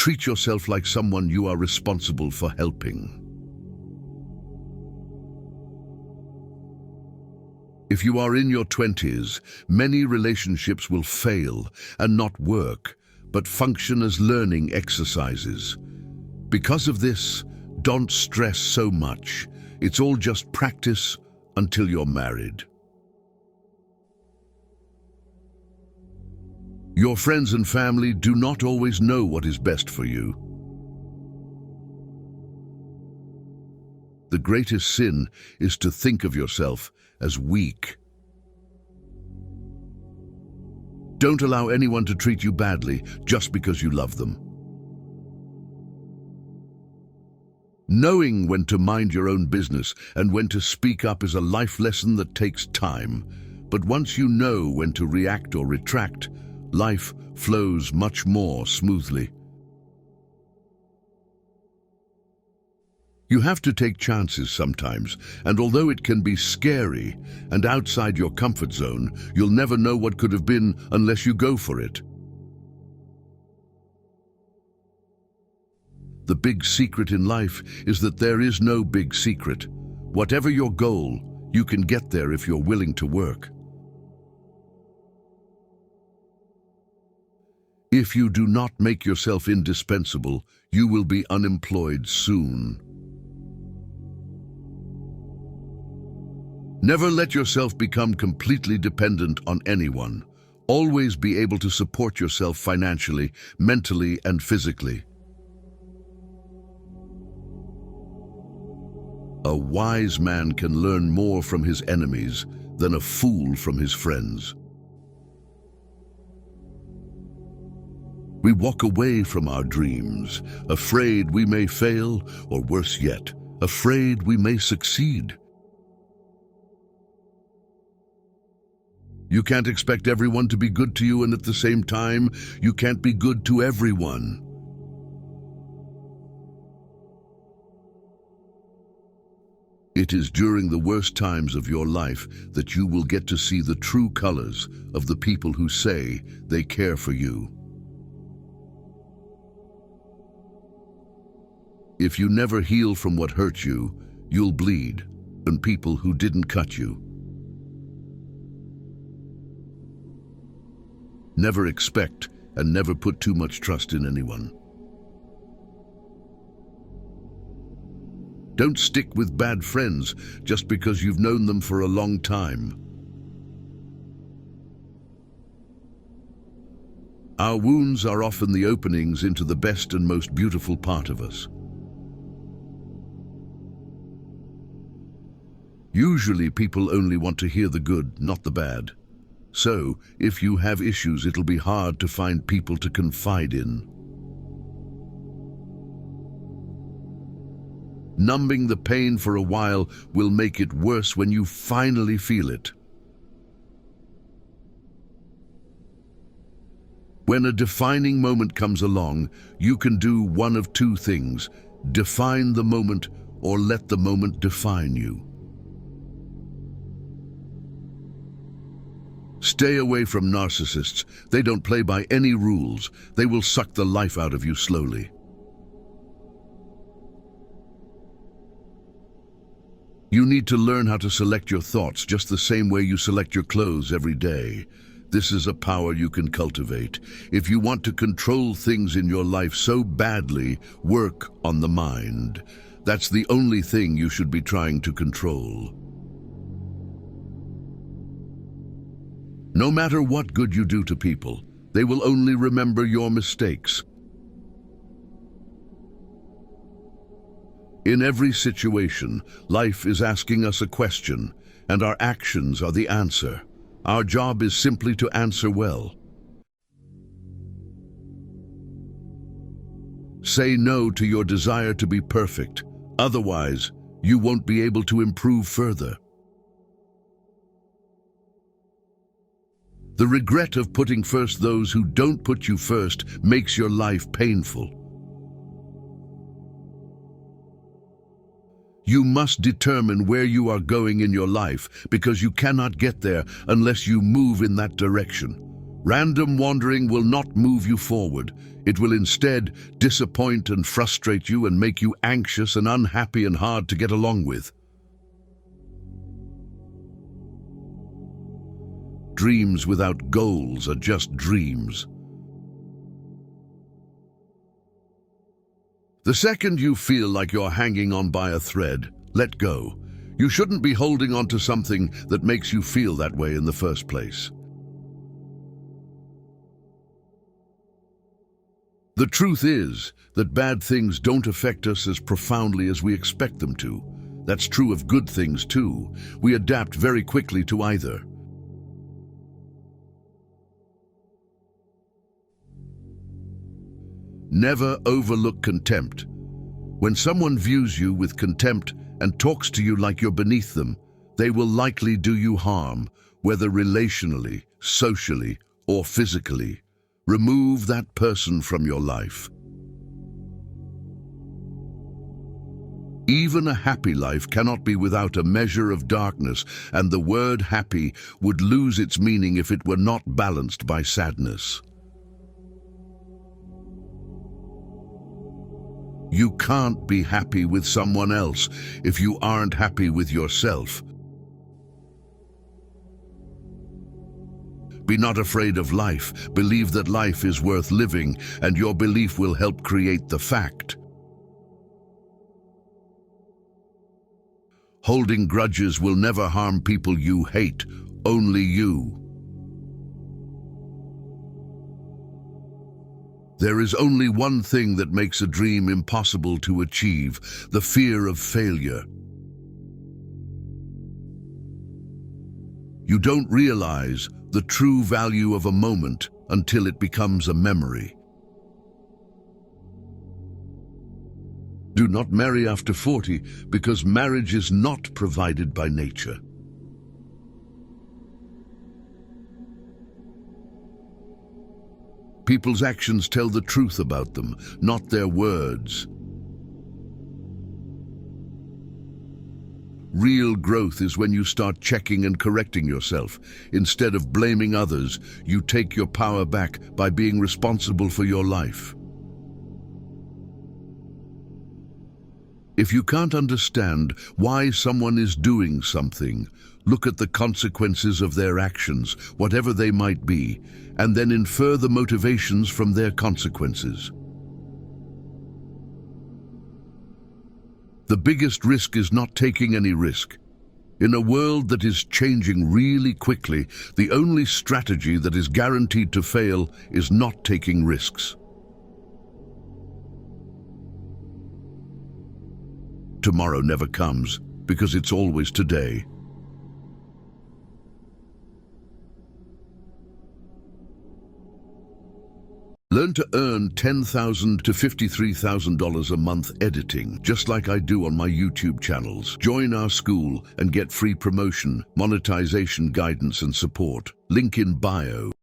treat yourself like someone you are responsible for helping. If you are in your 20s, many relationships will fail and not work, but function as learning exercises. Because of this, don't stress so much. It's all just practice until you're married. Your friends and family do not always know what is best for you. The greatest sin is to think of yourself as weak. Don't allow anyone to treat you badly just because you love them. Knowing when to mind your own business and when to speak up is a life lesson that takes time. But once you know when to react or retract, life flows much more smoothly. You have to take chances sometimes, and although it can be scary and outside your comfort zone, you'll never know what could have been unless you go for it. The big secret in life is that there is no big secret. Whatever your goal, you can get there if you're willing to work. If you do not make yourself indispensable, you will be unemployed soon. Never let yourself become completely dependent on anyone. Always be able to support yourself financially, mentally, and physically. A wise man can learn more from his enemies than a fool from his friends. We walk away from our dreams, afraid we may fail, or worse yet, afraid we may succeed. You can't expect everyone to be good to you, and at the same time, you can't be good to everyone. It is during the worst times of your life that you will get to see the true colors of the people who say they care for you. If you never heal from what hurt you, you'll bleed, and people who didn't cut you. Never expect and never put too much trust in anyone. Don't stick with bad friends just because you've known them for a long time. Our wounds are often the openings into the best and most beautiful part of us. Usually people only want to hear the good, not the bad. So, if you have issues, it'll be hard to find people to confide in. Numbing the pain for a while will make it worse when you finally feel it. When a defining moment comes along, you can do one of two things: define the moment or let the moment define you. Stay away from narcissists. They don't play by any rules. They will suck the life out of you slowly. You need to learn how to select your thoughts just the same way you select your clothes every day. This is a power you can cultivate. If you want to control things in your life so badly, work on the mind. That's the only thing you should be trying to control. No matter what good you do to people, they will only remember your mistakes. In every situation, life is asking us a question, and our actions are the answer. Our job is simply to answer well. Say no to your desire to be perfect. Otherwise, you won't be able to improve further. The regret of putting first those who don't put you first makes your life painful. You must determine where you are going in your life, because you cannot get there unless you move in that direction. Random wandering will not move you forward. It will instead disappoint and frustrate you and make you anxious and unhappy and hard to get along with. Dreams without goals are just dreams. The second you feel like you're hanging on by a thread, let go. You shouldn't be holding on to something that makes you feel that way in the first place. The truth is that bad things don't affect us as profoundly as we expect them to. That's true of good things too. We adapt very quickly to either. Never overlook contempt. When someone views you with contempt and talks to you like you're beneath them, they will likely do you harm, whether relationally, socially, or physically. Remove that person from your life. Even a happy life cannot be without a measure of darkness, and the word happy would lose its meaning if it were not balanced by sadness. You can't be happy with someone else if you aren't happy with yourself. Be not afraid of life. Believe that life is worth living, and your belief will help create the fact. Holding grudges will never harm people you hate, only you. There is only one thing that makes a dream impossible to achieve: the fear of failure. You don't realize the true value of a moment until it becomes a memory. Do not marry after 40, because marriage is not provided by nature. People's actions tell the truth about them, not their words. Real growth is when you start checking and correcting yourself. Instead of blaming others, you take your power back by being responsible for your life. If you can't understand why someone is doing something, look at the consequences of their actions, whatever they might be, and then infer the motivations from their consequences. The biggest risk is not taking any risk. In a world that is changing really quickly, the only strategy that is guaranteed to fail is not taking risks. Tomorrow never comes, because it's always today. Learn to earn $10,000 to $53,000 a month editing, just like I do on my YouTube channels. Join our school and get free promotion, monetization guidance and support. Link in bio.